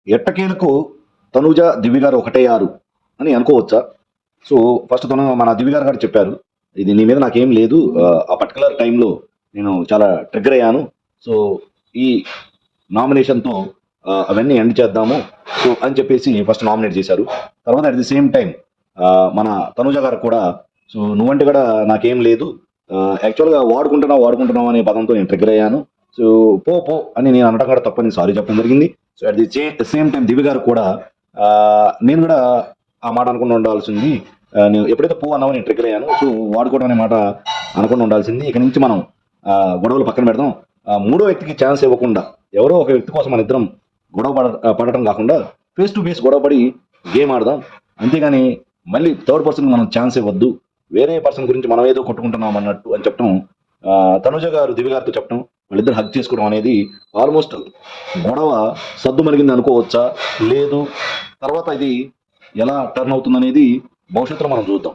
ఎట్టకేలకు తనుజ దివ్య గారు ఒకటయ్యారు అని అనుకోవచ్చా? సో ఫస్ట్ మన దివ్య గారు చెప్పారు, ఇది నీ మీద నాకేం లేదు, ఆ పర్టికులర్ టైంలో నేను చాలా ట్రిగ్గర్ అయ్యాను. సో ఈ నామినేషన్తో అవన్నీ ఎండ్ చేద్దాము సో అని చెప్పేసి ఫస్ట్ నామినేట్ చేశారు. తర్వాత అట్ ది సేమ్ టైం మన తనుజ గారు కూడా, సో నువ్వంటే కూడా నాకేం లేదు, యాక్చువల్గా వాడుకుంటున్నావు అనే పదంతో నేను ట్రిగ్గర్ అయ్యాను. సో పో అని నేను అనడం కూడా తప్పని సారీ చెప్పడం జరిగింది. So at the same time Divya గారు కూడా, నేను కూడా ఆ మాట అనుకుని ఉండాల్సింది, నేను ఎప్పుడైతే పో అన్నావో నేను ట్రిగ్గర్ అయ్యాను, సో వాడుకోవడం అనే మాట అనుకుని ఉండాల్సింది. ఇక నుంచి మనం గొడవలు పక్కన పెడదాం, మూడో వ్యక్తికి ఛాన్స్ ఇవ్వకుండా ఎవరో ఒక వ్యక్తి కోసం మన ఇద్దరం పడటం కాకుండా ఫేస్ టు ఫేస్ గొడవపడి గేమ్ ఆడదాం, అంతేగాని మళ్ళీ థర్డ్ పర్సన్ మనం ఛాన్స్ ఇవ్వద్దు, వేరే పర్సన్ గురించి మనం ఏదో కొట్టుకుంటున్నాం అన్నట్టు అని చెప్పడం, తనుజ గారు దివ్య గారితో చెప్పడం, వాళ్ళిద్దరు హక్ చేసుకోవడం అనేది ఆల్మోస్ట్ గొడవ సద్దు మలిగింది అనుకోవచ్చా, లేదు తర్వాత ఇది ఎలా టర్న్ అవుతుంది అనేది భవిష్యత్తులో మనం చూద్దాం.